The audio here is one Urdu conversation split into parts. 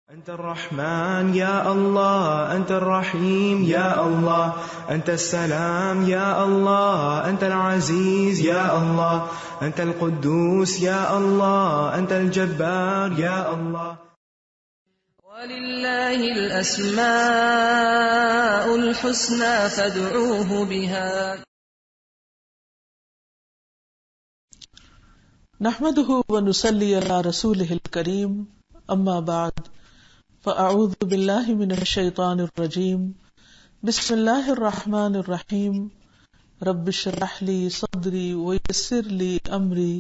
أنت الرحمن يا الله، أنت الرحيم يا الله، أنت السلام يا الله، أنت العزيز يا الله، أنت القدوس يا الله، أنت الجبار يا الله. ولله الأسماء الحسنى فادعوه بها. نحمده ونصلي على رسوله الكريم، أما بعد، فأعوذ بالله من الشيطان الرجيم. بسم الله الرحمن الرحيم. رب اشرح لي صدري ويسر لي أمري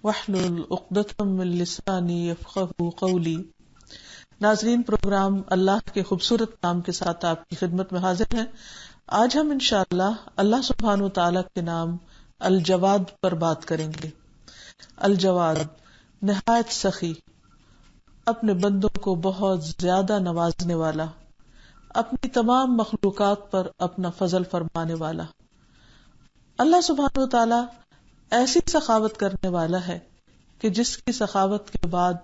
واحلل عقدة من لساني يفقهوا قولي. ناظرین، پروگرام اللہ کے خوبصورت نام کے ساتھ آپ کی خدمت میں حاضر ہیں. آج ہم انشاءاللہ اللہ سبحانہ وتعالی کے نام الجواد پر بات کریں گے. الجواد نہایت سخی، اپنے بندوں کو بہت زیادہ نوازنے والا، اپنی تمام مخلوقات پر اپنا فضل فرمانے والا. اللہ سبحانہ وتعالی ایسی سخاوت کرنے والا ہے کہ جس کی سخاوت کے بعد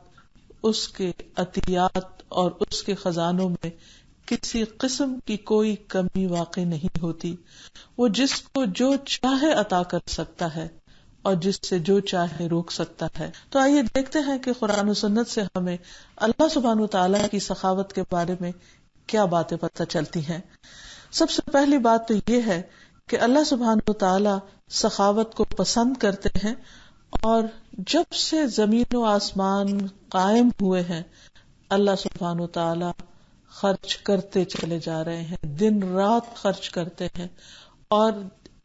اس کے عطیات اور اس کے خزانوں میں کسی قسم کی کوئی کمی واقع نہیں ہوتی. وہ جس کو جو چاہے عطا کر سکتا ہے اور جس سے جو چاہے روک سکتا ہے. تو آئیے دیکھتے ہیں کہ قرآن و سنت سے ہمیں اللہ سبحانہ وتعالی کی سخاوت کے بارے میں کیا باتیں پتہ چلتی ہیں. سب سے پہلی بات تو یہ ہے کہ اللہ سبحانہ وتعالی سخاوت کو پسند کرتے ہیں، اور جب سے زمین و آسمان قائم ہوئے ہیں اللہ سبحانہ وتعالی خرچ کرتے چلے جا رہے ہیں، دن رات خرچ کرتے ہیں، اور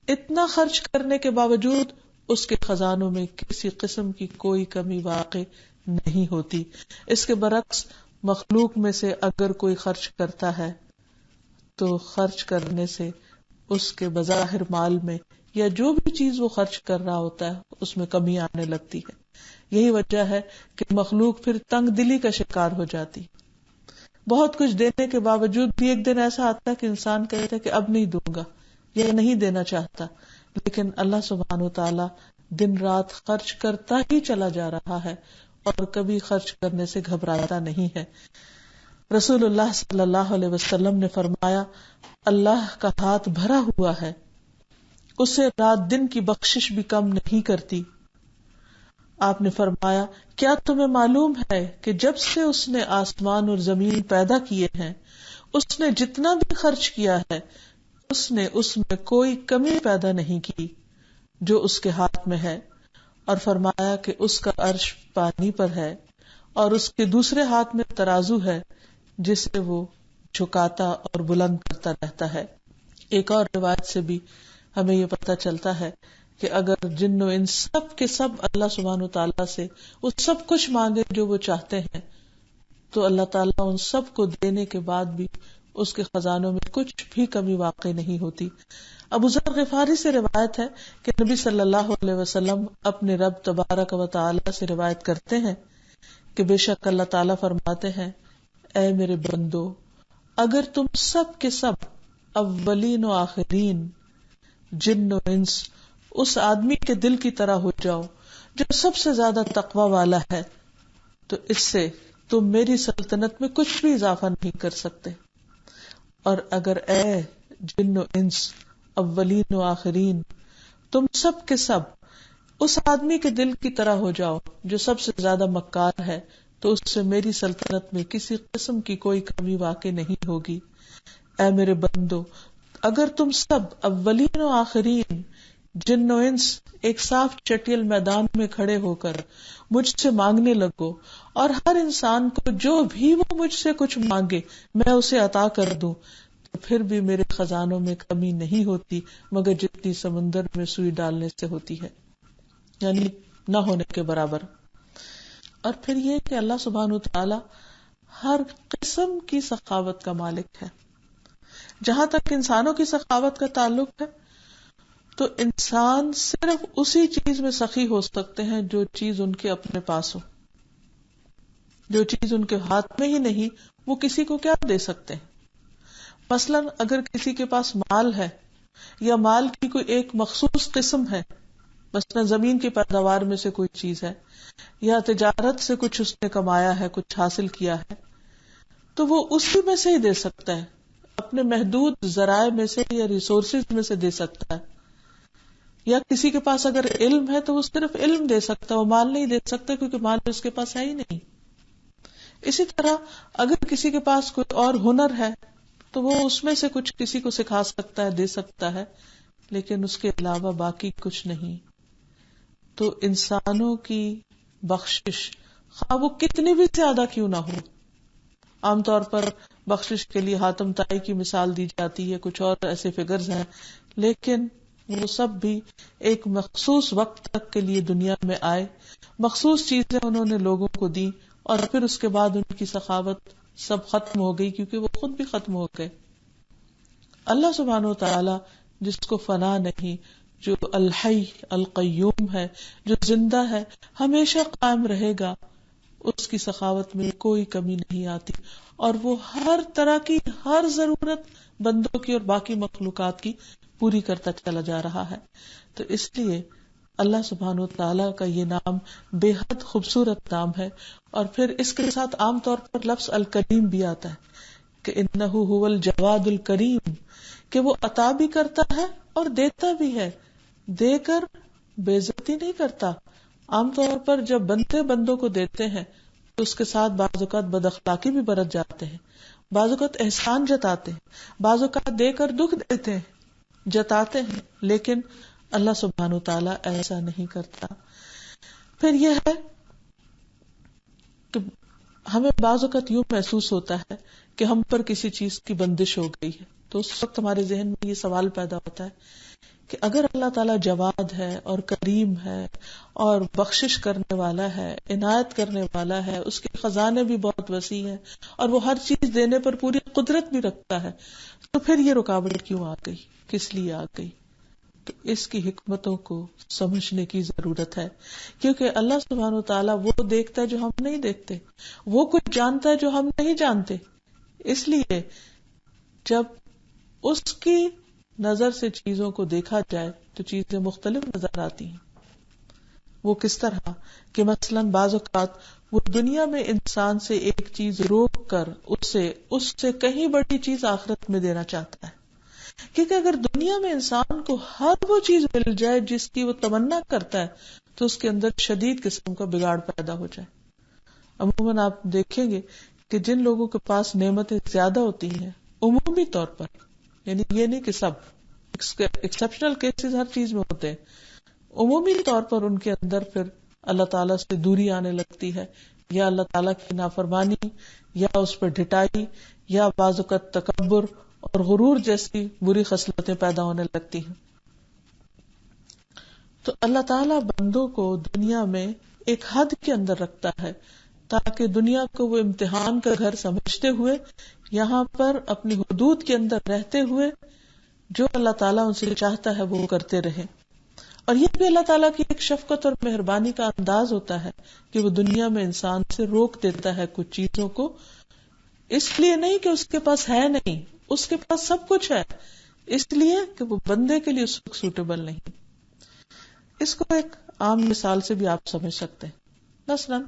اتنا خرچ کرنے کے باوجود اس کے خزانوں میں کسی قسم کی کوئی کمی واقع نہیں ہوتی. اس کے برعکس مخلوق میں سے اگر کوئی خرچ کرتا ہے تو خرچ کرنے سے اس کے بظاہر مال میں یا جو بھی چیز وہ خرچ کر رہا ہوتا ہے اس میں کمی آنے لگتی ہے. یہی وجہ ہے کہ مخلوق پھر تنگ دلی کا شکار ہو جاتی. بہت کچھ دینے کے باوجود بھی ایک دن ایسا آتا ہے کہ انسان کہتا ہے کہ اب نہیں دوں گا یا نہیں دینا چاہتا، لیکن اللہ سبحانہ وتعالی دن رات خرچ کرتا ہی چلا جا رہا ہے اور کبھی خرچ کرنے سے گھبراتا نہیں ہے. رسول اللہ صلی اللہ علیہ وسلم نے فرمایا، اللہ کا ہاتھ بھرا ہوا ہے، اسے رات دن کی بخشش بھی کم نہیں کرتی. آپ نے فرمایا، کیا تمہیں معلوم ہے کہ جب سے اس نے آسمان اور زمین پیدا کیے ہیں اس نے جتنا بھی خرچ کیا ہے اس نے اس میں کوئی کمی پیدا نہیں کی جو اس کے ہاتھ میں ہے. اور فرمایا کہ اس کا عرش پانی پر ہے اور اس کے دوسرے ہاتھ میں ترازو ہے جسے وہ جھکاتا اور بلند کرتا رہتا ہے. ایک اور روایت سے بھی ہمیں یہ پتہ چلتا ہے کہ اگر جن و انس سب کے سب اللہ سبحانہ وتعالیٰ سے وہ سب کچھ مانگے جو وہ چاہتے ہیں تو اللہ تعالیٰ ان سب کو دینے کے بعد بھی اس کے خزانوں میں کچھ بھی کمی واقع نہیں ہوتی. ابو ذر غفاری سے روایت ہے کہ نبی صلی اللہ علیہ وسلم اپنے رب تبارک و تعالیٰ سے روایت کرتے ہیں کہ بے شک اللہ تعالیٰ فرماتے ہیں، اے میرے بندو، اگر تم سب کے سب اولین و آخرین، جن و انس اس آدمی کے دل کی طرح ہو جاؤ جو سب سے زیادہ تقوی والا ہے تو اس سے تم میری سلطنت میں کچھ بھی اضافہ نہیں کر سکتے. اور اگر اے جن و انس اولین و آخرین تم سب کے سب اس آدمی کے دل کی طرح ہو جاؤ جو سب سے زیادہ مکار ہے تو اس سے میری سلطنت میں کسی قسم کی کوئی کمی واقع نہیں ہوگی. اے میرے بندو، اگر تم سب اولین و آخرین جن و انس ایک صاف چٹیل میدان میں کھڑے ہو کر مجھ سے مانگنے لگو اور ہر انسان کو جو بھی وہ مجھ سے کچھ مانگے میں اسے عطا کر دوں تو پھر بھی میرے خزانوں میں کمی نہیں ہوتی مگر جتنی سمندر میں سوئی ڈالنے سے ہوتی ہے، یعنی نہ ہونے کے برابر. اور پھر یہ کہ اللہ سبحانہ وتعالی ہر قسم کی سخاوت کا مالک ہے. جہاں تک انسانوں کی سخاوت کا تعلق ہے تو انسان صرف اسی چیز میں سخی ہو سکتے ہیں جو چیز ان کے اپنے پاس ہو. جو چیز ان کے ہاتھ میں ہی نہیں وہ کسی کو کیا دے سکتے ہیں. مثلا اگر کسی کے پاس مال ہے یا مال کی کوئی ایک مخصوص قسم ہے، مثلا زمین کی پیداوار میں سے کوئی چیز ہے یا تجارت سے کچھ اس نے کمایا ہے، کچھ حاصل کیا ہے، تو وہ اسی میں سے ہی دے سکتا ہے، اپنے محدود ذرائع میں سے یا ریسورسز میں سے دے سکتا ہے. یا کسی کے پاس اگر علم ہے تو وہ صرف علم دے سکتا ہے، وہ مال نہیں دے سکتا کیونکہ مال اس کے پاس ہے ہی نہیں. اسی طرح اگر کسی کے پاس کوئی اور ہنر ہے تو وہ اس میں سے کچھ کسی کو سکھا سکتا ہے، دے سکتا ہے، لیکن اس کے علاوہ باقی کچھ نہیں. تو انسانوں کی بخشش خواہ وہ کتنی بھی زیادہ کیوں نہ ہو، عام طور پر بخشش کے لیے حاتم طائی کی مثال دی جاتی ہے، کچھ اور ایسے فگرز ہیں، لیکن وہ سب بھی ایک مخصوص وقت تک کے لیے دنیا میں آئے، مخصوص چیزیں انہوں نے لوگوں کو دی، اور پھر اس کے بعد ان کی سخاوت سب ختم ہو گئی کیونکہ وہ خود بھی ختم ہو گئے. اللہ سبحانہ وتعالی جس کو فنا نہیں، جو الحی القیوم ہے، جو زندہ ہے، ہمیشہ قائم رہے گا، اس کی سخاوت میں کوئی کمی نہیں آتی، اور وہ ہر طرح کی ہر ضرورت بندوں کی اور باقی مخلوقات کی پوری کرتا چلا جا رہا ہے. تو اس لیے اللہ سبحانہ وتعالی کا یہ نام بے حد خوبصورت نام ہے. اور پھر اس کے ساتھ عام طور پر لفظ الکریم بھی آتا ہے کہ انہ هو الجواد الکریم، کہ وہ عطا بھی کرتا ہے اور دیتا بھی ہے، دے کر بے عزتی نہیں کرتا. عام طور پر جب بندوں کو دیتے ہیں تو اس کے ساتھ بعض اوقات بد اخلاقی بھی برت جاتے ہیں، بعض اوقات احسان جتاتے ہیں، بعض اوقات دے کر دکھ دیتے ہیں، جتاتے ہیں، لیکن اللہ سبحانہ وتعالی ایسا نہیں کرتا. پھر یہ ہے کہ ہمیں بعض اوقات یوں محسوس ہوتا ہے کہ ہم پر کسی چیز کی بندش ہو گئی ہے، تو اس وقت ہمارے ذہن میں یہ سوال پیدا ہوتا ہے کہ اگر اللہ تعالیٰ جواد ہے اور کریم ہے اور بخشش کرنے والا ہے، عنایت کرنے والا ہے، اس کے خزانے بھی بہت وسیع ہیں اور وہ ہر چیز دینے پر پوری قدرت بھی رکھتا ہے، تو پھر یہ رکاوٹ کیوں آ گئی، کس لیے آ گئی؟ تو اس کی حکمتوں کو سمجھنے کی ضرورت ہے، کیونکہ اللہ سبحانہ وتعالیٰ وہ دیکھتا ہے جو ہم نہیں دیکھتے، وہ کچھ جانتا ہے جو ہم نہیں جانتے. اس لیے جب اس کی نظر سے چیزوں کو دیکھا جائے تو چیزیں مختلف نظر آتی ہیں. وہ کس طرح کہ مثلاً بعض اوقات وہ دنیا میں انسان سے ایک چیز روک کر اس سے کہیں بڑی چیز آخرت میں دینا چاہتا ہے، کیونکہ اگر دنیا میں انسان کو ہر وہ چیز مل جائے جس کی وہ تمنا کرتا ہے تو اس کے اندر شدید قسم کا بگاڑ پیدا ہو جائے. عموماً آپ دیکھیں گے کہ جن لوگوں کے پاس نعمتیں زیادہ ہوتی ہیں، عمومی طور پر، یعنی یہ نہیں کہ سب، ایکسپشنل کیسز ہر چیز میں ہوتے ہیں، عمومی طور پر ان کے اندر پھر اللہ تعالیٰ سے دوری آنے لگتی ہے، یا اللہ تعالیٰ کی نافرمانی، یا اس پر ڈھٹائی، یا بعض اوقات تکبر اور غرور جیسی بری خصلتیں پیدا ہونے لگتی ہیں. تو اللہ تعالیٰ بندوں کو دنیا میں ایک حد کے اندر رکھتا ہے تاکہ دنیا کو وہ امتحان کا گھر سمجھتے ہوئے یہاں پر اپنی حدود کے اندر رہتے ہوئے جو اللہ تعالیٰ ان سے چاہتا ہے وہ کرتے رہیں. اور یہ بھی اللہ تعالیٰ کی ایک شفقت اور مہربانی کا انداز ہوتا ہے کہ وہ دنیا میں انسان سے روک دیتا ہے کچھ چیزوں کو، اس لیے نہیں کہ اس کے پاس ہے نہیں، اس کے پاس سب کچھ ہے، اس لیے کہ وہ بندے کے لیے اس وقت سوٹیبل نہیں. اس کو ایک عام مثال سے بھی آپ سمجھ سکتے ہیں. مثلا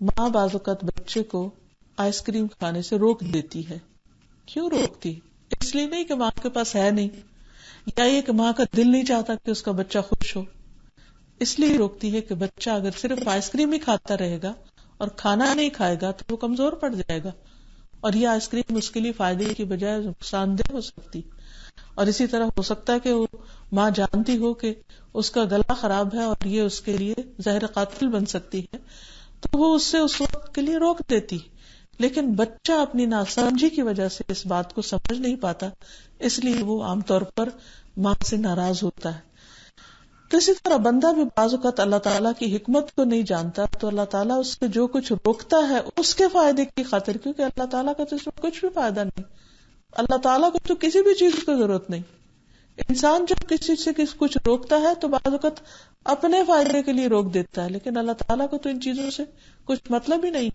ماں بعض اوقات بچے کو آئس کریم کھانے سے روک دیتی ہے. کیوں روکتی؟ اس لیے نہیں کہ ماں کے پاس ہے نہیں، یا یہ کہ ماں کا دل نہیں چاہتا کہ اس کا بچہ خوش ہو. اس لیے روکتی ہے کہ بچہ اگر صرف آئس کریم ہی کھاتا رہے گا اور کھانا نہیں کھائے گا تو وہ کمزور پڑ جائے گا، اور یہ آئس کریم اس کے لیے فائدے کی بجائے نقصان دہ ہو سکتی. اور اسی طرح ہو سکتا ہے کہ وہ ماں جانتی ہو کہ اس کا گلا خراب ہے اور یہ اس کے لیے زہر قاتل بن سکتی ہے، تو وہ اس سے اس وقت کے لیے روک دیتی. لیکن بچہ اپنی ناسمجھی کی وجہ سے اس بات کو سمجھ نہیں پاتا، اس لیے وہ عام طور پر ماں سے ناراض ہوتا ہے. تو اسی طرح بندہ بھی بعض اوقات اللہ تعالیٰ کی حکمت کو نہیں جانتا تو اللہ تعالیٰ اس سے جو کچھ روکتا ہے اس کے فائدے کی خاطر، کیونکہ اللہ تعالیٰ کا تو اس میں کچھ بھی فائدہ نہیں. اللہ تعالیٰ کو تو کسی بھی چیز کی ضرورت نہیں. انسان جب کسی سے کچھ روکتا ہے تو بعض اوقات اپنے فائدے کے لیے روک دیتا ہے، لیکن اللہ تعالیٰ کو تو ان چیزوں سے کچھ مطلب ہی نہیں،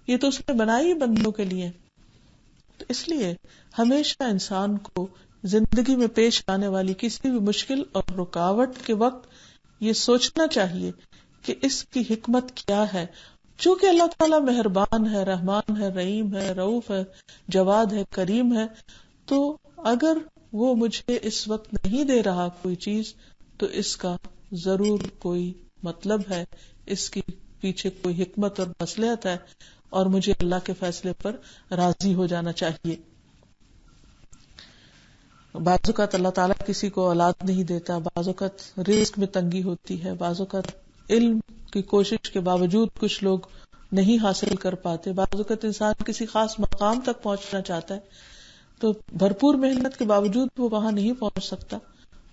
یہ تو اس نے بنائی بندوں کے لیے. تو اس لیے ہمیشہ انسان کو زندگی میں پیش آنے والی کسی بھی مشکل اور رکاوٹ کے وقت یہ سوچنا چاہیے کہ اس کی حکمت کیا ہے، چونکہ اللہ تعالیٰ مہربان ہے، رحمان ہے، رحیم ہے، رؤوف ہے، جواد ہے، کریم ہے، تو اگر وہ مجھے اس وقت نہیں دے رہا کوئی چیز تو اس کا ضرور کوئی مطلب ہے، اس کے پیچھے کوئی حکمت اور مصلحت ہے، اور مجھے اللہ کے فیصلے پر راضی ہو جانا چاہیے. بعض اوقات اللہ تعالیٰ کسی کو اولاد نہیں دیتا، بعض اوقات رزق میں تنگی ہوتی ہے، بعض اوقات علم کی کوشش کے باوجود کچھ لوگ نہیں حاصل کر پاتے، بعض اوقات انسان کسی خاص مقام تک پہنچنا چاہتا ہے تو بھرپور محنت کے باوجود وہ وہاں نہیں پہنچ سکتا،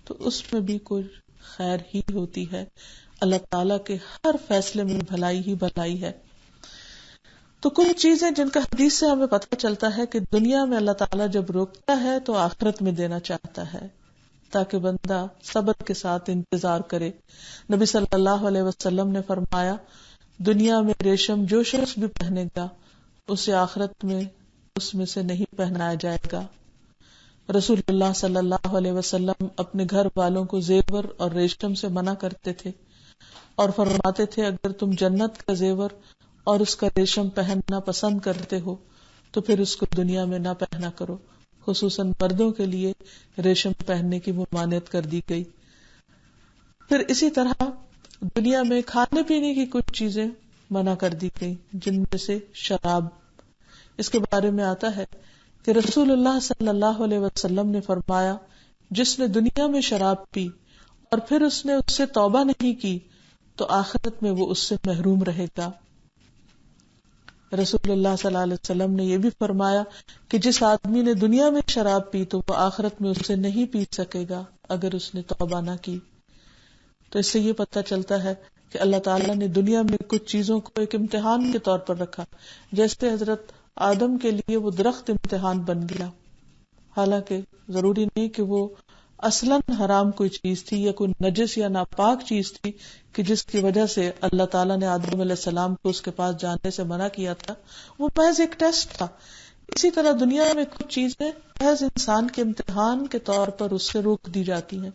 تو اس میں بھی کوئی خیر ہی ہوتی ہے. اللہ تعالیٰ کے ہر فیصلے میں بھلائی ہی بھلائی ہے. تو کچھ چیزیں جن کا حدیث سے ہمیں پتہ چلتا ہے کہ دنیا میں اللہ تعالیٰ جب روکتا ہے تو آخرت میں دینا چاہتا ہے تاکہ بندہ صبر کے ساتھ انتظار کرے. نبی صلی اللہ علیہ وسلم نے فرمایا، دنیا میں ریشم جو شخص بھی پہنے گا اسے آخرت میں اس میں سے نہیں پہنایا جائے گا. رسول اللہ صلی اللہ علیہ وسلم اپنے گھر والوں کو زیور اور ریشم سے منع کرتے تھے اور فرماتے تھے، اگر تم جنت کا زیور اور اس کا ریشم پہننا پسند کرتے ہو تو پھر اس کو دنیا میں نہ پہنا کرو. خصوصاً مردوں کے لیے ریشم پہننے کی ممانعت کر دی گئی. پھر اسی طرح دنیا میں کھانے پینے کی کچھ چیزیں منع کر دی گئی، جن میں سے شراب. اس کے بارے میں آتا ہے کہ رسول اللہ صلی اللہ علیہ وسلم نے فرمایا، جس نے دنیا میں شراب پی اور پھر اس نے اس سے توبہ نہیں کی تو آخرت میں وہ اس سے محروم رہے گا. رسول اللہ صلی اللہ علیہ وسلم نے یہ بھی فرمایا کہ جس آدمی نے دنیا میں شراب پی تو وہ آخرت میں اسے نہیں پی سکے گا اگر اس نے توبہ نہ کی. تو اس سے یہ پتہ چلتا ہے کہ اللہ تعالیٰ نے دنیا میں کچھ چیزوں کو ایک امتحان کے طور پر رکھا. جیسے حضرت آدم کے لیے وہ درخت امتحان بن گیا، حالانکہ ضروری نہیں کہ وہ اصلاً حرام کوئی چیز تھی یا کوئی نجس یا ناپاک چیز تھی کہ جس کی وجہ سے اللہ تعالیٰ نے آدم علیہ السلام کو اس کے پاس جانے سے منع کیا تھا. وہ محض ایک ٹیسٹ تھا. اسی طرح دنیا میں کچھ چیزیں محض انسان کے امتحان کے طور پر اس سے روک دی جاتی ہیں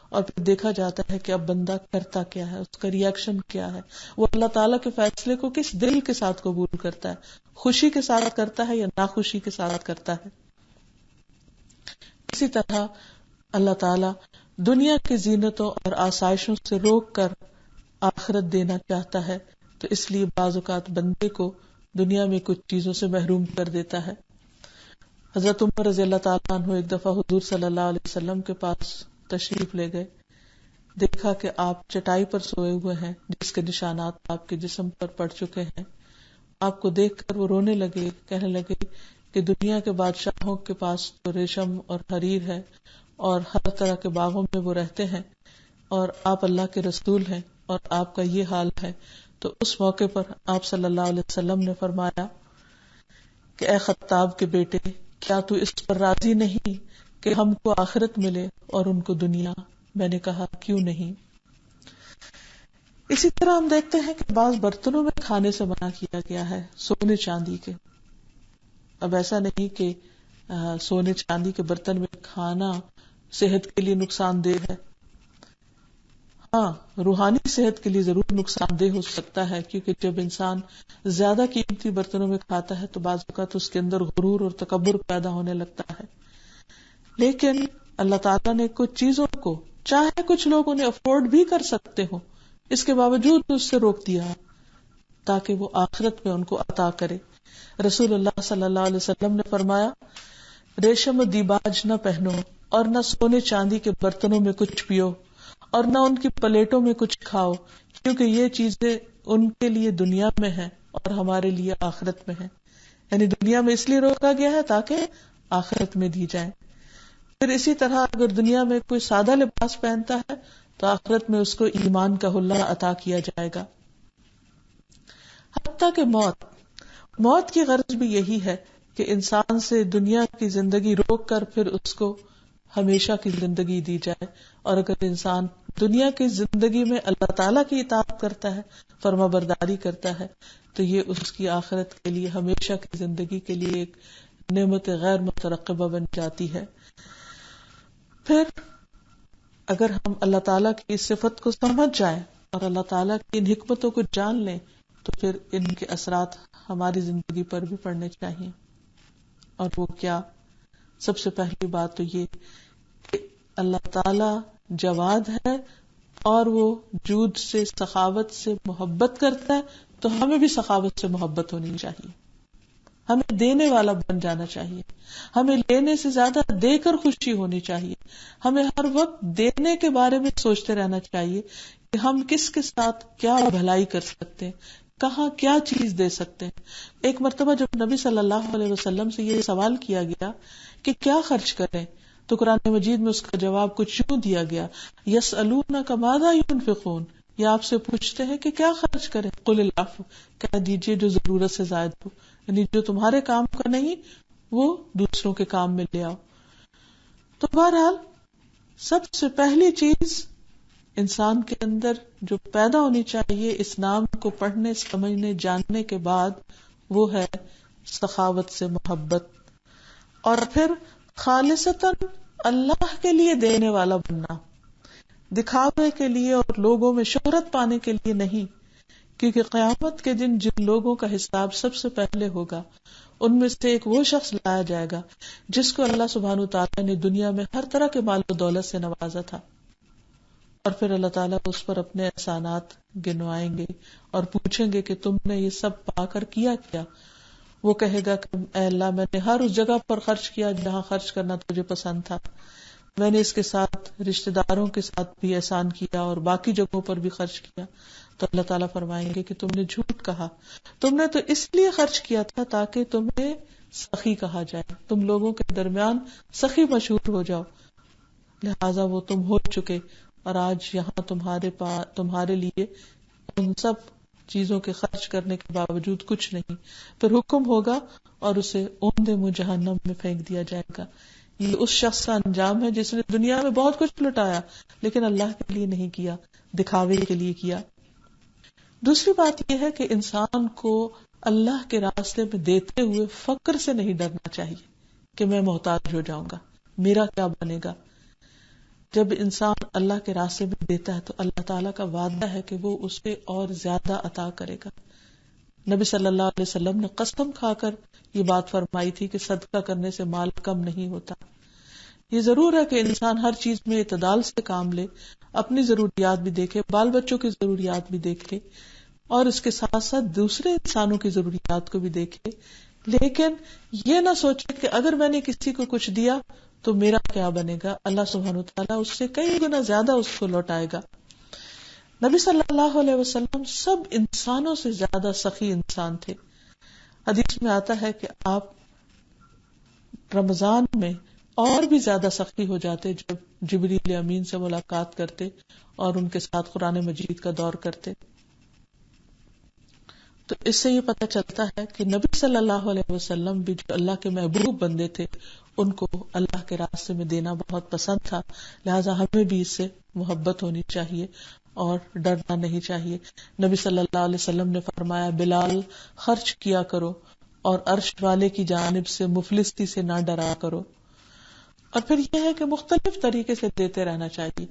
اور پھر دیکھا جاتا ہے کہ اب بندہ کرتا کیا ہے، اس کا ری ایکشن کیا ہے، وہ اللہ تعالیٰ کے فیصلے کو کس دل کے ساتھ قبول کرتا ہے، خوشی کے ساتھ کرتا ہے یا ناخوشی کے ساتھ کرتا ہے. اسی طرح اللہ تعالیٰ دنیا کی زینتوں اور آسائشوں سے روک کر آخرت دینا چاہتا ہے، تو اس لیے بعض اوقات بندے کو دنیا میں کچھ چیزوں سے محروم کر دیتا ہے. حضرت عمر رضی اللہ تعالیٰ عنہ ایک دفعہ حضور صلی اللہ علیہ وسلم کے پاس تشریف لے گئے. دیکھا کہ آپ چٹائی پر سوئے ہوئے ہیں جس کے نشانات آپ کے جسم پر پڑ چکے ہیں. آپ کو دیکھ کر وہ رونے لگے، کہنے لگے کہ دنیا کے بادشاہوں کے پاس تو ریشم اور حریر ہے اور ہر طرح کے باغوں میں وہ رہتے ہیں، اور آپ اللہ کے رسول ہیں اور آپ کا یہ حال ہے. تو اس موقع پر آپ صلی اللہ علیہ وسلم نے فرمایا کہ اے خطاب کے بیٹے، کیا تو اس پر راضی نہیں کہ ہم کو آخرت ملے اور ان کو دنیا؟ میں نے کہا کیوں نہیں. اسی طرح ہم دیکھتے ہیں کہ بعض برتنوں میں کھانے سے منع کیا گیا ہے، سونے چاندی کے. اب ایسا نہیں کہ سونے چاندی کے برتن میں کھانا صحت کے لیے نقصان دہ ہے. ہاں، روحانی صحت کے لیے ضرور نقصان دہ ہو سکتا ہے، کیونکہ جب انسان زیادہ قیمتی برتنوں میں کھاتا ہے تو بعض اوقات اس کے اندر غرور اور تکبر پیدا ہونے لگتا ہے. لیکن اللہ تعالیٰ نے کچھ چیزوں کو، چاہے کچھ لوگ انہیں افورڈ بھی کر سکتے ہوں، اس کے باوجود اس سے روک دیا تاکہ وہ آخرت میں ان کو عطا کرے. رسول اللہ صلی اللہ علیہ وسلم نے فرمایا، ریشم و دیباج نہ پہنو اور نہ سونے چاندی کے برتنوں میں کچھ پیو اور نہ ان کی پلیٹوں میں کچھ کھاؤ، کیونکہ یہ چیزیں ان کے لیے دنیا میں ہیں اور ہمارے لیے آخرت میں ہیں. یعنی دنیا میں اس لیے روکا گیا ہے تاکہ آخرت میں دی جائیں. پھر اسی طرح اگر دنیا میں کوئی سادہ لباس پہنتا ہے تو آخرت میں اس کو ایمان کا حلہ عطا کیا جائے گا. حتیٰ کہ موت کی غرض بھی یہی ہے کہ انسان سے دنیا کی زندگی روک کر پھر اس کو ہمیشہ کی زندگی دی جائے. اور اگر انسان دنیا کی زندگی میں اللہ تعالیٰ کی اطاعت کرتا ہے، فرما برداری کرتا ہے، تو یہ اس کی آخرت کے لیے، ہمیشہ کی زندگی کے لیے ایک نعمت غیر مترقبہ بن جاتی ہے. پھر اگر ہم اللہ تعالیٰ کی اس صفت کو سمجھ جائیں اور اللہ تعالیٰ کی ان حکمتوں کو جان لیں تو پھر ان کے اثرات ہماری زندگی پر بھی پڑنے چاہیے. اور وہ کیا؟ سب سے پہلی بات تو یہ کہ اللہ تعالی جواد ہے اور وہ جود سے، سخاوت سے محبت کرتا ہے، تو ہمیں بھی سخاوت سے محبت ہونی چاہیے. ہمیں دینے والا بن جانا چاہیے. ہمیں لینے سے زیادہ دے کر خوشی ہونی چاہیے. ہمیں ہر وقت دینے کے بارے میں سوچتے رہنا چاہیے کہ ہم کس کے ساتھ کیا بھلائی کر سکتے ہیں، کہاں کیا چیز دے سکتے ہیں. ایک مرتبہ جب نبی صلی اللہ علیہ وسلم سے یہ سوال کیا گیا کہ کیا خرچ کریں، تو قرآن مجید میں اس کا جواب کچھ یوں دیا گیا، یسألونک ماذا ينفقون، یہ آپ سے پوچھتے ہیں کہ کیا خرچ کریں، قل العفو، کہہ دیجئے جو ضرورت سے زائد ہو، یعنی جو تمہارے کام کا نہیں وہ دوسروں کے کام میں لے آؤ. تو بہرحال سب سے پہلی چیز انسان کے اندر جو پیدا ہونی چاہیے اس نام کو پڑھنے، سمجھنے، جاننے کے بعد، وہ ہے سخاوت سے محبت. اور پھر خالصتاً اللہ کے لیے دینے والا بننا، دکھاوے کے لیے اور لوگوں میں شہرت پانے کے لیے نہیں. کیونکہ قیامت کے دن جن لوگوں کا حساب سب سے پہلے ہوگا ان میں سے ایک وہ شخص لایا جائے گا جس کو اللہ سبحانہ وتعالیٰ نے دنیا میں ہر طرح کے مال و دولت سے نوازا تھا. اور پھر اللہ تعالیٰ اس پر اپنے احسانات گنوائیں گے اور پوچھیں گے کہ تم نے یہ سب پا کر کیا کیا. وہ کہے گا کہ اے اللہ، میں نے ہر اس جگہ پر خرچ کیا جہاں خرچ کرنا تجھے پسند تھا. میں نے اس کے ساتھ رشتہ داروں کے ساتھ بھی احسان کیا اور باقی جگہوں پر بھی خرچ کیا. تو اللہ تعالیٰ فرمائیں گے کہ تم نے جھوٹ کہا، تم نے تو اس لیے خرچ کیا تھا تاکہ تمہیں سخی کہا جائے، تم لوگوں کے درمیان سخی مشہور ہو جاؤ، لہذا وہ تم ہو چکے اور آج یہاں تمہارے لیے ان سب چیزوں کے خرچ کرنے کے باوجود کچھ نہیں. پھر حکم ہوگا اور اسے اوندے منہ جہنم میں پھینک دیا جائے گا. یہ اس شخص کا انجام ہے جس نے دنیا میں بہت کچھ لٹایا لیکن اللہ کے لیے نہیں کیا، دکھاوے کے لیے کیا. دوسری بات یہ ہے کہ انسان کو اللہ کے راستے میں دیتے ہوئے فقر سے نہیں ڈرنا چاہیے کہ میں محتاج ہو جاؤں گا، میرا کیا بنے گا. جب انسان اللہ کے راستے میں دیتا ہے تو اللہ تعالیٰ کا وعدہ ہے کہ وہ اسے اور زیادہ عطا کرے گا. نبی صلی اللہ علیہ وسلم نے قسم کھا کر یہ بات فرمائی تھی کہ صدقہ کرنے سے مال کم نہیں ہوتا. یہ ضرور ہے کہ انسان ہر چیز میں اعتدال سے کام لے، اپنی ضروریات بھی دیکھے، بال بچوں کی ضروریات بھی دیکھے اور اس کے ساتھ ساتھ دوسرے انسانوں کی ضروریات کو بھی دیکھے. لیکن یہ نہ سوچے کہ اگر میں نے کسی کو کچھ دیا تو میرا کیا بنے گا. اللہ سبحانہ وتعالیٰ اس سے کئی گنا زیادہ اس کو لوٹائے گا. نبی صلی اللہ علیہ وسلم سب انسانوں سے زیادہ سخی انسان تھے. حدیث میں آتا ہے کہ آپ رمضان میں اور بھی زیادہ سخی ہو جاتے جب جبریل امین سے ملاقات کرتے اور ان کے ساتھ قرآن مجید کا دور کرتے. تو اس سے یہ پتہ چلتا ہے کہ نبی صلی اللہ علیہ وسلم بھی جو اللہ کے محبوب بندے تھے ان کو اللہ کے راستے میں دینا بہت پسند تھا. لہٰذا ہمیں بھی اس سے محبت ہونی چاہیے اور ڈرنا نہیں چاہیے. نبی صلی اللہ علیہ وسلم نے فرمایا، بلال خرچ کیا کرو اور عرش والے کی جانب سے مفلسی سے نہ ڈرا کرو. اور پھر یہ ہے کہ مختلف طریقے سے دیتے رہنا چاہیے.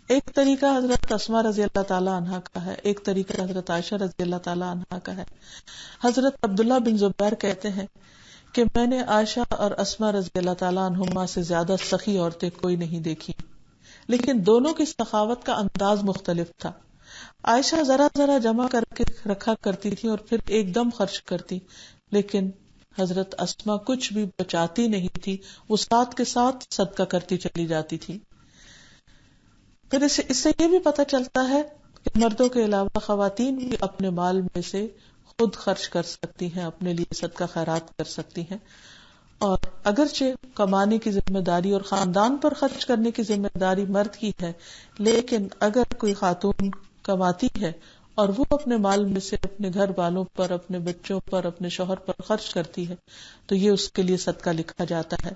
ایک طریقہ حضرت اسماء رضی اللہ تعالی عنہا کا ہے، ایک طریقہ حضرت عائشہ رضی اللہ تعالی عنہا کا ہے. حضرت عبداللہ بن زبیر کہتے ہیں کہ میں نے عائشہ اور اسماء رضی اللہ تعالی عنہما سے زیادہ سخی عورتیں کوئی نہیں دیکھی، لیکن دونوں کی سخاوت کا انداز مختلف تھا. عائشہ ذرا ذرا جمع کر کے رکھا کرتی تھی اور پھر ایک دم خرچ کرتی، لیکن حضرت اسماء کچھ بھی بچاتی نہیں تھی، وہ ساتھ کے ساتھ صدقہ کرتی چلی جاتی تھی. پھر اس سے یہ بھی پتہ چلتا ہے کہ مردوں کے علاوہ خواتین بھی اپنے مال میں سے خود خرچ کر سکتی ہیں، اپنے لیے صدقہ خیرات کر سکتی ہیں. اور اگرچہ کمانے کی ذمہ داری اور خاندان پر خرچ کرنے کی ذمہ داری مرد کی ہے، لیکن اگر کوئی خاتون کماتی ہے اور وہ اپنے مال میں سے اپنے گھر والوں پر، اپنے بچوں پر، اپنے شوہر پر خرچ کرتی ہے تو یہ اس کے لیے صدقہ لکھا جاتا ہے.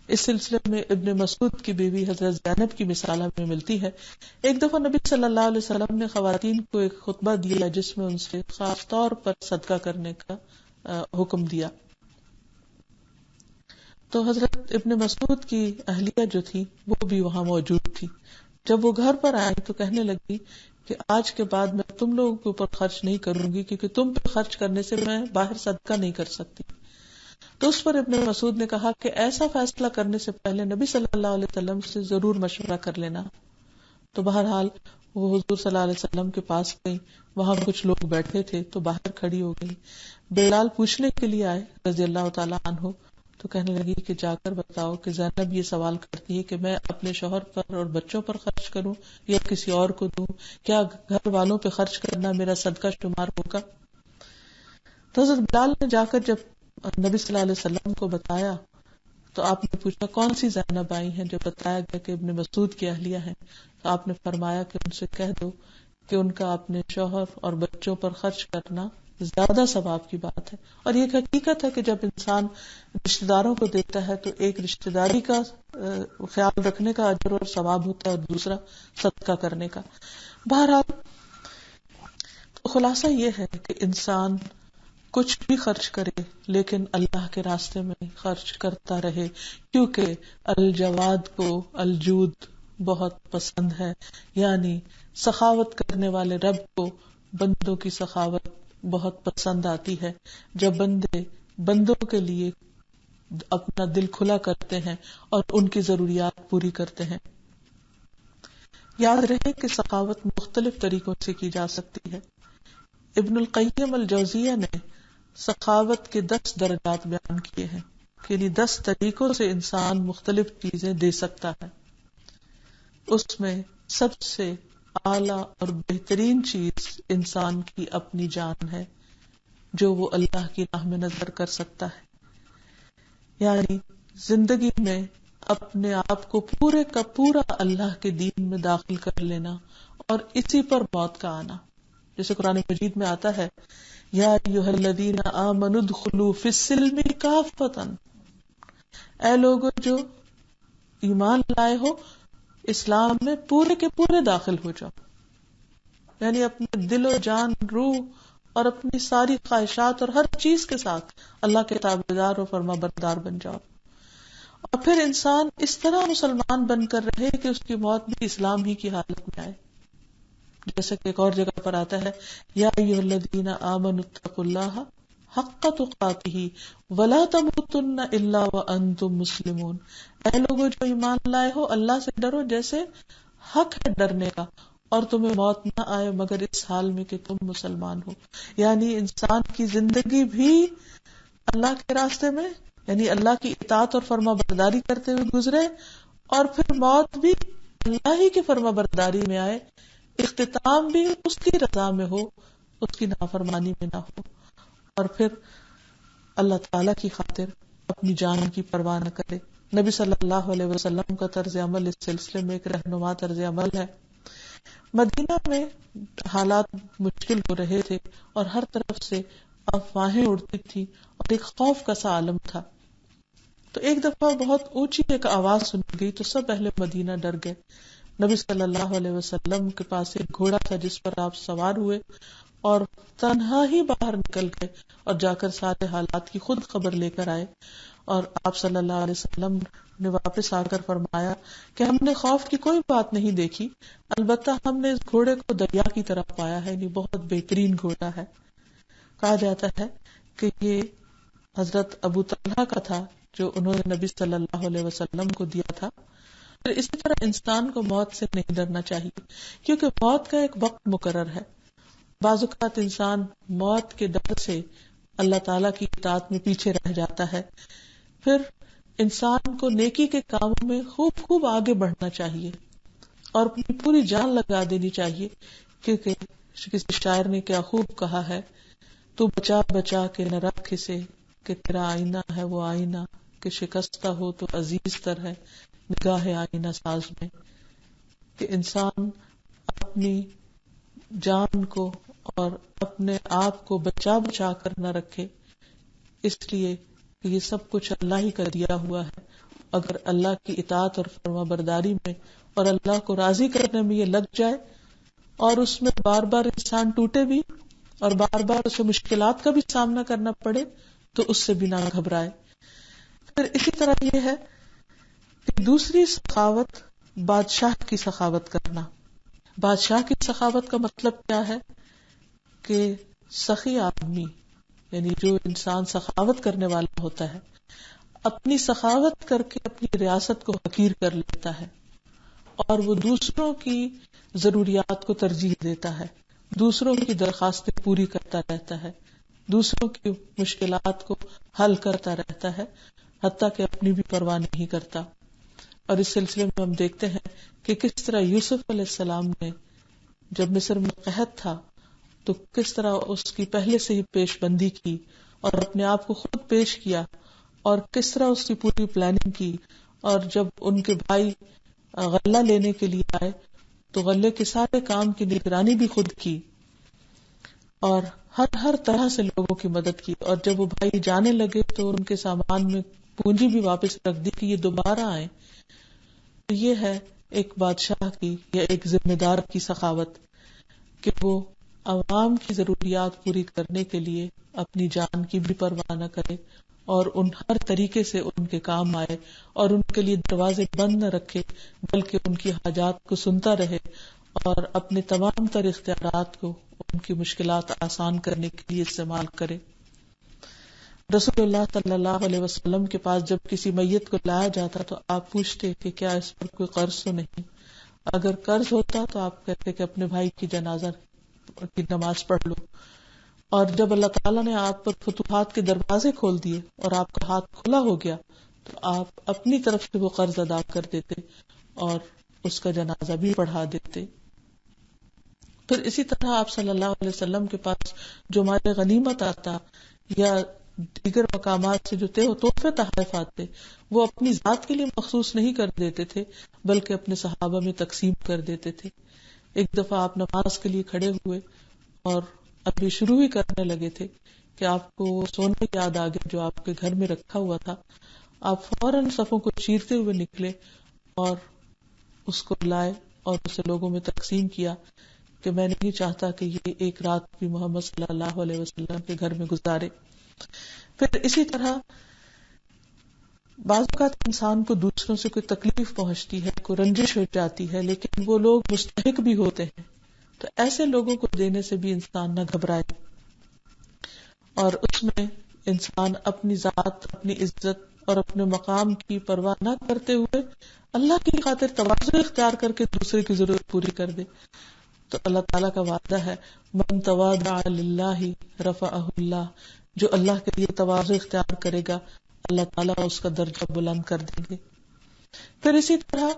اس سلسلے میں ابن مسعود کی بیوی حضرت زینب کی مثال ہمیں ملتی ہے. ایک دفعہ نبی صلی اللہ علیہ وسلم نے خواتین کو ایک خطبہ دیا جس میں ان سے خاص طور پر صدقہ کرنے کا حکم دیا. تو حضرت ابن مسعود کی اہلیہ جو تھی وہ بھی وہاں موجود تھی. جب وہ گھر پر آئی تو کہنے لگی کہ آج کے بعد میں تم لوگوں کے اوپر خرچ نہیں کروں گی، کیونکہ تم پہ خرچ کرنے سے میں باہر صدقہ نہیں کر سکتی. تو اس پر ابن مسعود نے کہا کہ ایسا فیصلہ کرنے سے پہلے نبی صلی اللہ علیہ وسلم سے ضرور مشورہ کر لینا. تو بہرحال وہ حضور صلی اللہ علیہ وسلم کے پاس گئی، وہاں کچھ لوگ بیٹھے تھے تو باہر کھڑی ہو گئی. بلال پوچھنے کے لیے آئے رضی اللہ تعالیٰ عنہ، تو کہنے لگی کہ جا کر بتاؤ کہ زینب یہ سوال کرتی ہے کہ میں اپنے شوہر پر اور بچوں پر خرچ کروں یا کسی اور کو دوں، کیا گھر والوں پہ خرچ کرنا میرا صدقہ شمار ہوگا؟ تو حضرت بلال نے جا کر جب نبی صلی اللہ علیہ وسلم کو بتایا تو آپ نے پوچھا کون سی زینب آئی ہیں؟ جب بتایا گیا کہ ابن مسعود کی اہلیہ ہیں تو آپ نے فرمایا کہ ان سے کہہ دو کہ ان کا اپنے شوہر اور بچوں پر خرچ کرنا زیادہ ثواب کی بات ہے. اور یہ حقیقت ہے کہ جب انسان رشتہ داروں کو دیتا ہے تو ایک رشتہ داری کا خیال رکھنے کا اجر اور ثواب ہوتا ہے اور دوسرا صدقہ کرنے کا. بہرحال تو خلاصہ یہ ہے کہ انسان کچھ بھی خرچ کرے لیکن اللہ کے راستے میں خرچ کرتا رہے، کیونکہ الجواد کو الجود بہت پسند ہے، یعنی سخاوت کرنے والے رب کو بندوں کی سخاوت بہت پسند آتی ہے. جب بندے بندوں کے لیے اپنا دل کھلا کرتے ہیں اور ان کی ضروریات پوری کرتے ہیں. یاد رہے کہ سخاوت مختلف طریقوں سے کی جا سکتی ہے. ابن القیم الجوزیہ نے سخاوت کے 10 درجات بیان کیے ہیں، یعنی 10 طریقوں سے انسان مختلف چیزیں دے سکتا ہے. اس میں سب سے اعلیٰ اور بہترین چیز انسان کی اپنی جان ہے جو وہ اللہ کی راہ میں نظر کر سکتا ہے. یعنی زندگی میں اپنے آپ کو پورے کا پورا اللہ کے دین میں داخل کر لینا اور اسی پر موت کا آنا. جیسے قرآن مجید میں آتا ہے یا ایھا الذین آمنوا ادخلوا فی السلم کافۃ، اے لوگو جو ایمان لائے ہو اسلام میں پورے کے پورے داخل ہو جاؤ. یعنی اپنے دل و جان، روح اور اپنی ساری خواہشات اور ہر چیز کے ساتھ اللہ کے تابعدار و فرما بردار بن جاؤ. اور پھر انسان اس طرح مسلمان بن کر رہے کہ اس کی موت بھی اسلام ہی کی حالت میں آئے. جیسے کہ ایک اور جگہ پر آتا ہے یا ایھا الذین آمنوا اتقوا اللہ حق تقاتہ ولا تموتن الا وانتم مسلمون، اے لوگوں جو ایمان لائے ہو اللہ سے ڈرو جیسے حق ہے ڈرنے کا، اور تمہیں موت نہ آئے مگر اس حال میں کہ تم مسلمان ہو. یعنی انسان کی زندگی بھی اللہ کے راستے میں، یعنی اللہ کی اطاعت اور فرما برداری کرتے ہوئے گزرے، اور پھر موت بھی اللہ ہی کی فرما برداری میں آئے، اختتام بھی اس کی رضا میں ہو، اس کی نافرمانی میں نہ ہو، اور پھر اللہ تعالی کی خاطر اپنی جان کی پرواہ نہ کرے. نبی صلی اللہ علیہ وسلم کا طرز عمل اس سلسلے میں ایک رہنما طرز عمل ہے. مدینہ میں حالات مشکل ہو رہے تھے اور ہر طرف سے افواہیں اڑتی تھی اور ایک خوف کا سا عالم تھا. تو ایک دفعہ بہت اونچی ایک آواز سنی گئی تو سب اہل مدینہ ڈر گئے. نبی صلی اللہ علیہ وسلم کے پاس ایک گھوڑا تھا جس پر آپ سوار ہوئے اور تنہا ہی باہر نکل گئے اور جا کر سارے حالات کی خود خبر لے کر آئے. اور آپ صلی اللہ علیہ وسلم نے واپس آ کر فرمایا کہ ہم نے خوف کی کوئی بات نہیں دیکھی، البتہ ہم نے اس گھوڑے کو دریا کی طرف پایا ہے، یعنی بہت بہترین گھوڑا ہے. کہا جاتا ہے کہ یہ حضرت ابو طلحہ کا تھا جو انہوں نے نبی صلی اللہ علیہ وسلم کو دیا تھا. پھر اسی طرح انسان کو موت سے نہیں ڈرنا چاہیے، کیونکہ موت کا ایک وقت مقرر ہے. بعض اوقات انسان موت کے ڈر سے اللہ تعالیٰ کی اطاعت میں پیچھے رہ جاتا ہے. پھر انسان کو نیکی کے کاموں میں خوب آگے بڑھنا چاہیے اور اپنی پوری جان لگا دینی چاہیے، کیونکہ کسی شاعر نے کیا خوب کہا ہے، تو بچا بچا کے نہ رکھ اسے کہ تیرا آئینہ ہے وہ آئینہ، کہ شکستہ ہو تو عزیز تر ہے نگاہ آئینہ ساز میں. کہ انسان اپنی جان کو اور اپنے آپ کو بچا بچا کر نہ رکھے، اس لیے کہ یہ سب کچھ اللہ ہی کا دیا ہوا ہے. اگر اللہ کی اطاعت اور فرما برداری میں اور اللہ کو راضی کرنے میں یہ لگ جائے اور اس میں بار بار انسان ٹوٹے بھی اور بار بار اسے مشکلات کا بھی سامنا کرنا پڑے تو اس سے بھی نہ گھبرائے. پھر اسی طرح یہ ہے کہ دوسری سخاوت بادشاہ کی سخاوت کرنا. بادشاہ کی سخاوت کا مطلب کیا ہے کہ سخی آدمی، یعنی جو انسان سخاوت کرنے والا ہوتا ہے، اپنی سخاوت کر کے اپنی ریاست کو حقیر کر لیتا ہے، اور وہ دوسروں کی ضروریات کو ترجیح دیتا ہے، دوسروں کی درخواستیں پوری کرتا رہتا ہے، دوسروں کی مشکلات کو حل کرتا رہتا ہے، حتیٰ کہ اپنی بھی پرواہ نہیں کرتا. اور اس سلسلے میں ہم دیکھتے ہیں کہ کس طرح یوسف علیہ السلام نے جب مصر میں قحط تھا تو کس طرح اس کی پہلے سے ہی پیش بندی کی اور اپنے آپ کو خود پیش کیا، اور کس طرح اس کی پوری پلاننگ کی. اور جب ان کے بھائی غلہ لینے کے لیے آئے تو غلے کے سارے کام کی نگرانی بھی خود کی، اور ہر طرح سے لوگوں کی مدد کی. اور جب وہ بھائی جانے لگے تو ان کے سامان میں پونجی بھی واپس رکھ دی کہ یہ دوبارہ آئے. تو یہ ہے ایک بادشاہ کی یا ایک ذمہ دار کی سخاوت کہ وہ عوام کی ضروریات پوری کرنے کے لیے اپنی جان کی بھی پرواہ نہ کرے اور ان ہر طریقے سے ان کے کام آئے اور ان کے لیے دروازے بند نہ رکھے، بلکہ ان کی حاجات کو سنتا رہے اور اپنے تمام تر اختیارات کو ان کی مشکلات آسان کرنے کے لیے استعمال کرے. رسول اللہ صلی اللہ علیہ وسلم کے پاس جب کسی میت کو لایا جاتا تو آپ پوچھتے کہ کیا اس پر کوئی قرض تو نہیں. اگر قرض ہوتا تو آپ کہتے کہ اپنے بھائی کی جنازہ کی نماز پڑھ لو. اور جب اللہ تعالیٰ نے آپ پر فتوحات کے دروازے کھول دیے اور آپ کا ہاتھ کھلا ہو گیا تو آپ اپنی طرف سے وہ قرض ادا کر دیتے اور اس کا جنازہ بھی پڑھا دیتے. پھر اسی طرح آپ صلی اللہ علیہ وسلم کے پاس جو مال غنیمت آتا یا دیگر مقامات سے جو تحفے تحائف آتے وہ اپنی ذات کے لیے مخصوص نہیں کر دیتے تھے بلکہ اپنے صحابہ میں تقسیم کر دیتے تھے. ایک دفعہ آپ نماز کے لیے کھڑے ہوئے اور ابھی شروع ہی کرنے لگے تھے کہ آپ کو وہ سونے یاد آ گیا جو آپ کے گھر میں رکھا ہوا تھا. آپ فوراً صفوں کو چیرتے ہوئے نکلے اور اس کو لائے اور اسے لوگوں میں تقسیم کیا کہ میں نہیں چاہتا کہ یہ ایک رات بھی محمد صلی اللہ علیہ وسلم کے گھر میں گزارے. پھر اسی طرح بعض اوقات انسان کو دوسروں سے کوئی تکلیف پہنچتی ہے، کوئی رنجش ہو جاتی ہے، لیکن وہ لوگ مستحق بھی ہوتے ہیں، تو ایسے لوگوں کو دینے سے بھی انسان نہ گھبرائے اور اس میں انسان اپنی ذات، اپنی عزت اور اپنے مقام کی پرواہ نہ کرتے ہوئے اللہ کی خاطر تواضع اختیار کر کے دوسرے کی ضرورت پوری کر دے. تو اللہ تعالیٰ کا وعدہ ہے من تواضع للہ رفعہ اللہ، جو اللہ کے لیے تواضع اختیار کرے گا اللہ تعالیٰ اس کا درجہ بلند کر دیں گے. پھر اسی طرح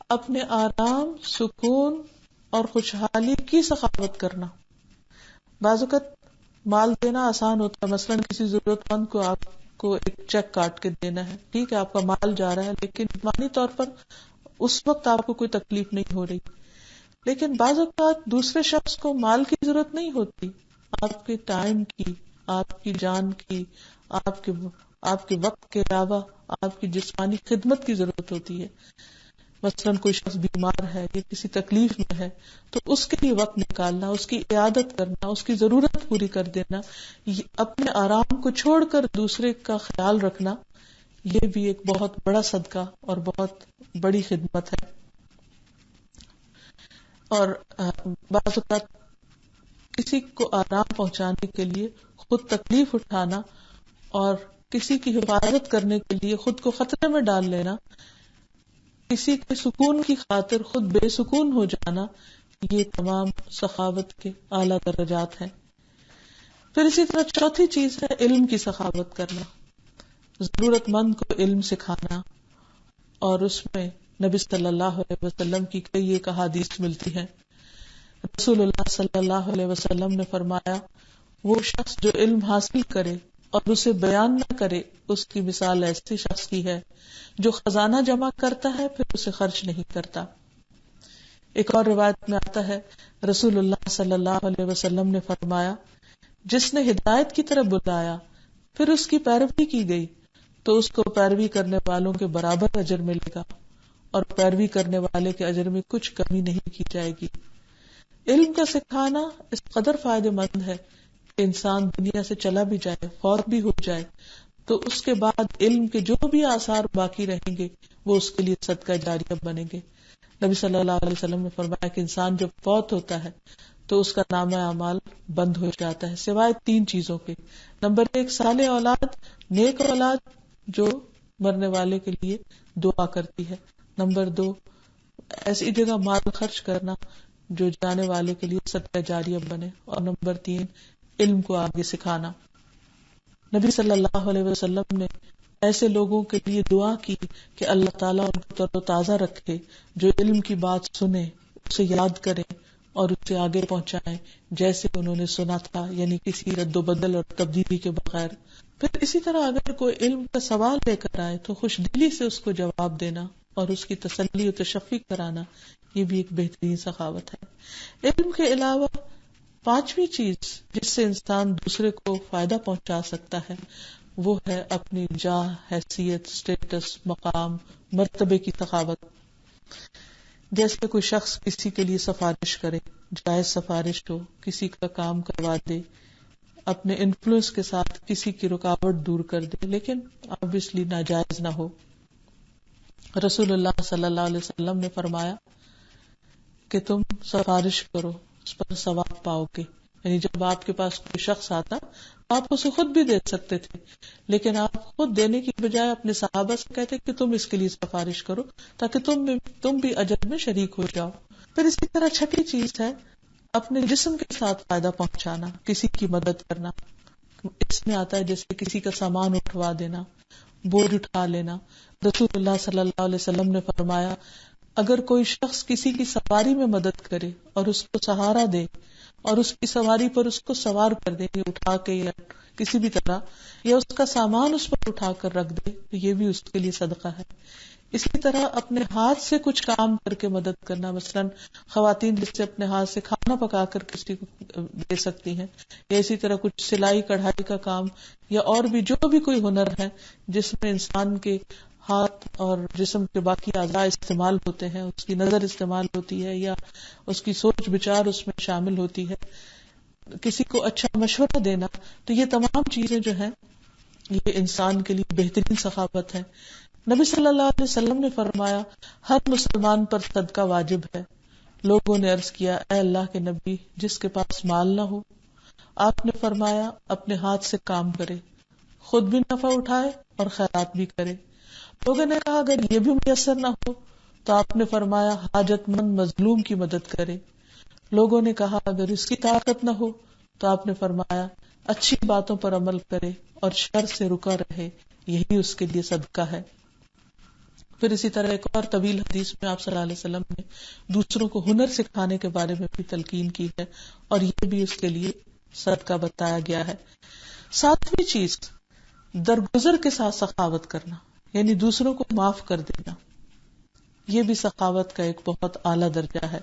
اپنے آرام، سکون اور خوشحالی کی سخاوت کرنا. بعض اوقات مال دینا آسان ہوتا ہے، مثلاً کسی ضرورت مند کو آپ کو ایک چیک کاٹ کے دینا ہے، ٹھیک ہے آپ کا مال جا رہا ہے، لیکن جسمانی طور پر اس وقت آپ کو کوئی تکلیف نہیں ہو رہی. لیکن بعض اوقات دوسرے شخص کو مال کی ضرورت نہیں ہوتی، آپ کے ٹائم کی، آپ کی جان کی، آپ کے وقت کے علاوہ آپ کی جسمانی خدمت کی ضرورت ہوتی ہے. مثلاً کوئی شخص بیمار ہے یا کسی تکلیف میں ہے تو اس کے لیے وقت نکالنا، اس کی عیادت کرنا، اس کی ضرورت پوری کر دینا، اپنے آرام کو چھوڑ کر دوسرے کا خیال رکھنا، یہ بھی ایک بہت بڑا صدقہ اور بہت بڑی خدمت ہے. اور بعض اوقات کسی کو آرام پہنچانے کے لیے خود تکلیف اٹھانا اور کسی کی حفاظت کرنے کے لیے خود کو خطرے میں ڈال لینا، کسی کے سکون کی خاطر خود بے سکون ہو جانا، یہ تمام سخاوت کے اعلیٰ درجات ہیں. پھر اسی طرح چوتھی چیز ہے علم کی سخاوت کرنا، ضرورت مند کو علم سکھانا. اور اس میں نبی صلی اللہ علیہ وسلم کی کئی ایک احادیث ملتی ہیں. رسول اللہ صلی اللہ علیہ وسلم نے فرمایا وہ شخص جو علم حاصل کرے اور اسے بیان نہ کرے اس کی مثال ایسی شخص کی ہے جو خزانہ جمع کرتا ہے پھر اسے خرچ نہیں کرتا. ایک اور روایت میں آتا ہے رسول اللہ صلی اللہ علیہ وسلم نے فرمایا جس نے ہدایت کی طرف بلایا پھر اس کی پیروی کی گئی تو اس کو پیروی کرنے والوں کے برابر اجر ملے گا اور پیروی کرنے والے کے اجر میں کچھ کمی نہیں کی جائے گی. علم کا سکھانا اس قدر فائدہ مند ہے کہ انسان دنیا سے چلا بھی جائے، فوت بھی ہو جائے تو اس کے بعد علم کے جو بھی آثار باقی رہیں گے وہ اس کے لیے صدقہ جاریہ بنیں گے. نبی صلی اللہ علیہ وسلم نے فرمایا کہ انسان جب فوت ہوتا ہے تو اس کا نامہ اعمال بند ہو جاتا ہے سوائے 3 چیزوں کے. نمبر 1 صالح اولاد، نیک اولاد جو مرنے والے کے لیے دعا کرتی ہے. نمبر 2 ایسی جگہ مال خرچ کرنا جو جانے والے کے لیے صدقہ جاریہ بنے. اور نمبر 3 علم کو آگے سکھانا. نبی صلی اللہ علیہ وسلم نے ایسے لوگوں کے لیے دعا کی کہ اللہ تعالیٰ ان کو تر و تازہ رکھے، جو علم کی بات سنیں، اسے یاد کریں اور اسے آگے پہنچائیں جیسے انہوں نے سنا تھا، یعنی کسی رد و بدل اور تبدیلی کے بغیر. پھر اسی طرح اگر کوئی علم کا سوال لے کر آئے تو خوش دلی سے اس کو جواب دینا اور اس کی تسلی و تشفی کرانا، یہ بھی ایک بہترین سخاوت ہے. علم کے علاوہ 5ویں چیز جس سے انسان دوسرے کو فائدہ پہنچا سکتا ہے وہ ہے اپنی جاہ، حیثیت، اسٹیٹس، مقام، مرتبے کی سخاوت. جیسے کوئی شخص کسی کے لیے سفارش کرے، جائز سفارش ہو، کسی کا کام کروا دے، اپنے انفلوئنس کے ساتھ کسی کی رکاوٹ دور کر دے، لیکن obviously ناجائز نہ ہو. رسول اللہ صلی اللہ علیہ وسلم نے فرمایا کہ تم سفارش کرو، اس پر ثواب پاؤ گے. یعنی جب آپ کے پاس کوئی شخص آتا آپ اسے خود بھی دے سکتے تھے، لیکن آپ خود دینے کی بجائے اپنے صحابہ سے کہتے کہ تم اس کے لیے سفارش کرو تاکہ تم بھی اجر میں شریک ہو جاؤ. پھر اسی طرح 6ٹھی چیز ہے اپنے جسم کے ساتھ فائدہ پہنچانا، کسی کی مدد کرنا. اس میں آتا ہے جیسے کسی کا سامان اٹھوا دینا، بوجھ اٹھا لینا. رسول اللہ صلی اللہ علیہ وسلم نے فرمایا اگر کوئی شخص کسی کی سواری میں مدد کرے اور اس کو سہارا دے اور اس کی سواری پر اس کو سوار کر دے، اٹھا کے یا کسی بھی طرح، یا اس کا سامان اس پر اٹھا کر رکھ دے، تو یہ بھی اس کے لیے صدقہ ہے. اسی طرح اپنے ہاتھ سے کچھ کام کر کے مدد کرنا، مثلا خواتین جس سے اپنے ہاتھ سے کھانا پکا کر کسی کو دے سکتی ہیں، یا اسی طرح کچھ سلائی کڑھائی کا کام، یا اور بھی جو بھی کوئی ہنر ہے جس میں انسان کے ہاتھ اور جسم کے باقی اعضاء استعمال ہوتے ہیں، اس کی نظر استعمال ہوتی ہے یا اس کی سوچ بچار اس میں شامل ہوتی ہے، کسی کو اچھا مشورہ دینا، تو یہ تمام چیزیں جو ہیں یہ انسان کے لیے بہترین سخاوت ہے. نبی صلی اللہ علیہ وسلم نے فرمایا ہر مسلمان پر صدقہ واجب ہے. لوگوں نے عرض کیا اے اللہ کے نبی جس کے پاس مال نہ ہو؟ آپ نے فرمایا اپنے ہاتھ سے کام کرے، خود بھی نفع اٹھائے اور خیرات بھی کرے. لوگوں نے کہا اگر یہ بھی میسر نہ ہو تو آپ نے فرمایا حاجت مند مظلوم کی مدد کرے. لوگوں نے کہا اگر اس کی طاقت نہ ہو تو آپ نے فرمایا اچھی باتوں پر عمل کرے اور شر سے رکا رہے، یہی اس کے لیے صدقہ ہے. پھر اسی طرح ایک اور طویل حدیث میں آپ صلی اللہ علیہ وسلم نے دوسروں کو ہنر سکھانے کے بارے میں بھی تلقین کی ہے اور یہ بھی اس کے لیے صدقہ بتایا گیا ہے. 7ویں چیز درگزر کے ساتھ سخاوت کرنا، یعنی دوسروں کو معاف کر دینا. یہ بھی سخاوت کا ایک بہت اعلیٰ درجہ ہے.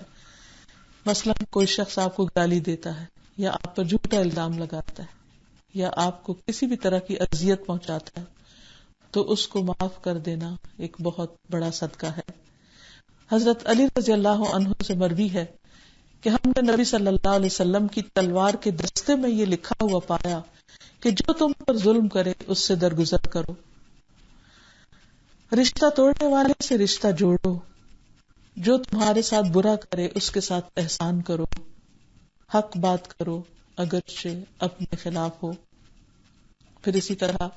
مثلا کوئی شخص آپ کو گالی دیتا ہے یا آپ پر جھوٹا الزام لگاتا ہے یا آپ کو کسی بھی طرح کی اذیت پہنچاتا ہے تو اس کو معاف کر دینا ایک بہت بڑا صدقہ ہے. حضرت علی رضی اللہ عنہ سے مروی ہے کہ ہم نے نبی صلی اللہ علیہ وسلم کی تلوار کے دستے میں یہ لکھا ہوا پایا کہ جو تم پر ظلم کرے اس سے درگزر کرو، رشتہ توڑنے والے سے رشتہ جوڑو، جو تمہارے ساتھ برا کرے اس کے ساتھ احسان کرو، حق بات کرو اگرچہ اپنے خلاف ہو. پھر اسی طرح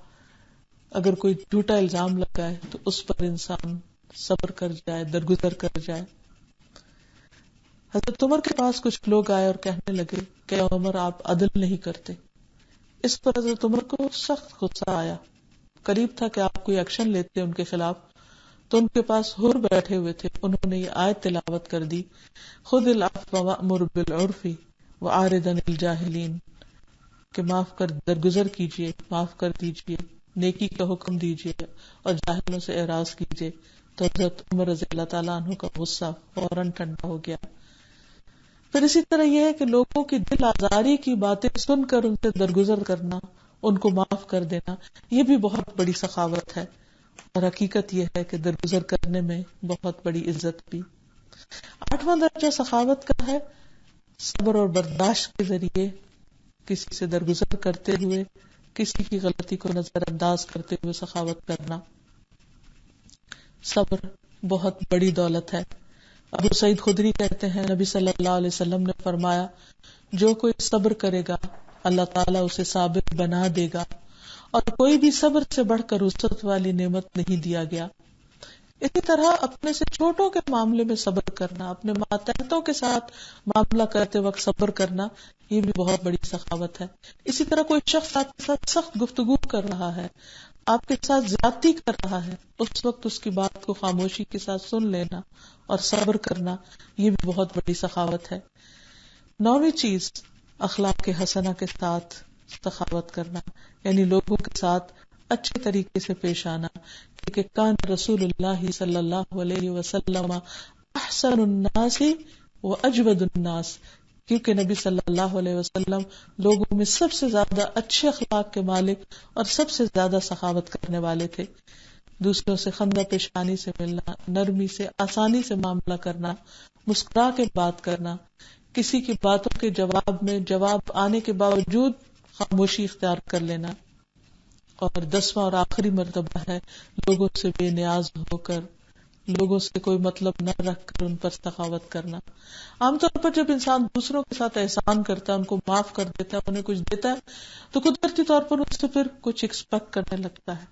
اگر کوئی جھوٹا الزام لگائے تو اس پر انسان صبر کر جائے، درگزر کر جائے. حضرت عمر کے پاس کچھ لوگ آئے اور کہنے لگے کہ عمر آپ عدل نہیں کرتے. اس پر حضرت عمر کو سخت غصہ آیا. قریب تھا کہ آپ کوئی ایکشن لیتے ان کے خلاف، تو ان کے پاس حور بیٹھے ہوئے تھے. انہوں نے یہ آیت تلاوت کر دی، خذ العفو وأمر بالعرف وأعرض عن الجاہلین، کہ معاف کر درگزر کیجیے، معاف کر دیجیے، نیکی کا حکم دیجیے اور جاہلوں سے اعراض کیجیے. تو حضرت عمر رضی اللہ تعالیٰ عنہ کا غصہ فوراً ٹھنڈا ہو گیا. پھر اسی طرح یہ ہے کہ لوگوں کی دل آزاری کی باتیں سن کر ان سے درگزر کرنا، ان کو معاف کر دینا، یہ بھی بہت بڑی سخاوت ہے. اور حقیقت یہ ہے کہ درگزر کرنے میں بہت بڑی عزت بھی. 8واں درجہ سخاوت کا ہے صبر اور برداشت کے ذریعے کسی سے درگزر کرتے ہوئے، کسی کی غلطی کو نظر انداز کرتے ہوئے سخاوت کرنا. صبر بہت بڑی دولت ہے. ابو سعید خدری کہتے ہیں نبی صلی اللہ علیہ وسلم نے فرمایا جو کوئی صبر کرے گا اللہ تعالیٰ اسے صابر بنا دے گا، اور کوئی بھی صبر سے بڑھ کر وسعت والی نعمت نہیں دیا گیا۔ اسی طرح اپنے سے چھوٹوں کے معاملے میں صبر کرنا، اپنے ماتحتوں کے ساتھ معاملہ کرتے وقت صبر کرنا، یہ بھی بہت بڑی سخاوت ہے۔ اسی طرح کوئی شخص آپ کے ساتھ سخت گفتگو کر رہا ہے، آپ کے ساتھ زیادتی کر رہا ہے، اس وقت اس کی بات کو خاموشی کے ساتھ سن لینا اور صبر کرنا، یہ بھی بہت بڑی سخاوت ہے۔ 9ویں چیز اخلاق حسنہ کے ساتھ سخاوت کرنا، یعنی لوگوں کے ساتھ اچھے طریقے سے پیش آنا، کیونکہ کان رسول اللہ صلی اللہ علیہ وسلم احسن الناس و اجود الناس، کیونکہ نبی صلی اللہ علیہ وسلم لوگوں میں سب سے زیادہ اچھے اخلاق کے مالک اور سب سے زیادہ سخاوت کرنے والے تھے۔ دوسروں سے خندہ پیشانی سے ملنا، نرمی سے آسانی سے معاملہ کرنا، مسکرا کے بات کرنا، کسی کی باتوں کے جواب میں جواب آنے کے باوجود خاموشی اختیار کر لینا، اور 10واں اور آخری مرتبہ ہے لوگوں سے بے نیاز ہو کر، لوگوں سے کوئی مطلب نہ رکھ کر ان پر سخاوت کرنا۔ عام طور پر جب انسان دوسروں کے ساتھ احسان کرتا ہے، ان کو معاف کر دیتا ہے، انہیں کچھ دیتا ہے، تو قدرتی طور پر ان سے پھر کچھ ایکسپیکٹ کرنے لگتا ہے۔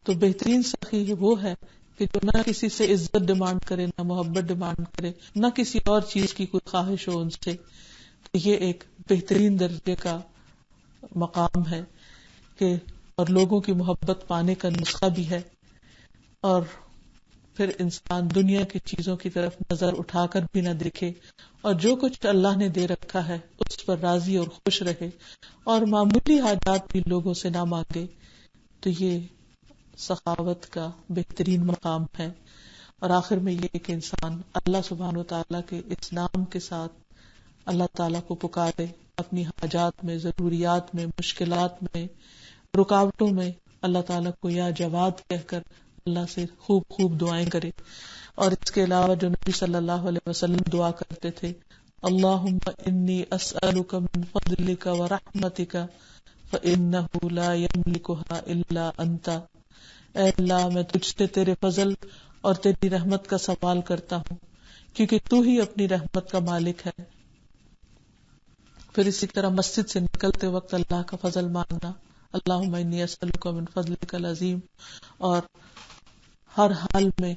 تو بہترین سخی وہ ہے کہ جو نہ کسی سے عزت ڈیمانڈ کرے، نہ محبت ڈیمانڈ کرے، نہ کسی اور چیز کی کوئی خواہش ہو ان سے۔ تو یہ ایک بہترین درجے کا مقام ہے کہ اور لوگوں کی محبت پانے کا نسخہ بھی ہے، اور پھر انسان دنیا کی چیزوں کی طرف نظر اٹھا کر بھی نہ دیکھے، اور جو کچھ اللہ نے دے رکھا ہے اس پر راضی اور خوش رہے، اور معمولی حاجات بھی لوگوں سے نہ مانگے۔ تو یہ سخاوت کا بہترین مقام ہے۔ اور آخر میں یہ کہ انسان اللہ سبحانہ وتعالیٰ کے اس نام کے ساتھ اللہ تعالیٰ کو پکارے، اپنی حاجات میں، ضروریات میں، مشکلات میں، رکاوٹوں میں اللہ تعالیٰ کو یا جواد کہہ کر اللہ سے خوب خوب دعائیں کرے۔ اور اس کے علاوہ جو نبی صلی اللہ علیہ وسلم دعا کرتے تھے، اللہم انی اسألک من فضلک ورحمتک فإنہ لا یملکھا الا انت، اے اللہ میں تجھ سے تیرے فضل اور تیری رحمت کا سوال کرتا ہوں کیونکہ تو ہی اپنی رحمت کا مالک ہے۔ پھر اسی طرح مسجد سے نکلتے وقت اللہ کا فضل مانگنا، اللہم انی اسألک من فضلک العظیم، اور ہر حال میں،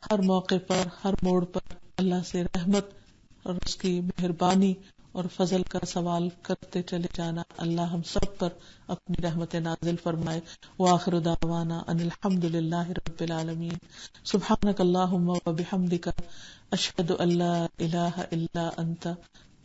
ہر موقع پر، ہر موڑ پر اللہ سے رحمت اور اس کی مہربانی اور فضل کا سوال کرتے چلے جانا۔ اللہ ہم سب پر اپنی رحمت نازل فرمائے۔ وآخر دعوانا ان الحمد للہ رب العالمین۔ سبحانک اللہم وبحمدک، اشہد ان لا الہ الا انت،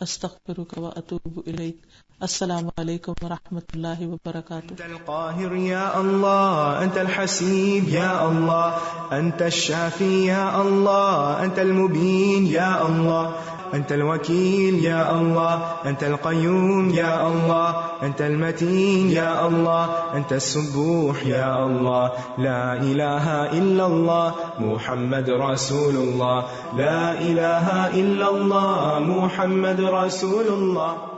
استغفرک واتوب الیک۔ السلام علیکم ورحمۃ اللہ وبرکاتہ۔ أنت القاهر يا الله، أنت الحسيب يا الله، أنت الشافي يا الله، أنت المبين يا الله، أنت الوكيل يا الله، أنت القيوم يا الله، أنت المتين يا الله، أنت السبوح يا الله، لا إله إلا الله محمد رسول الله، لا إله إلا الله محمد رسول الله۔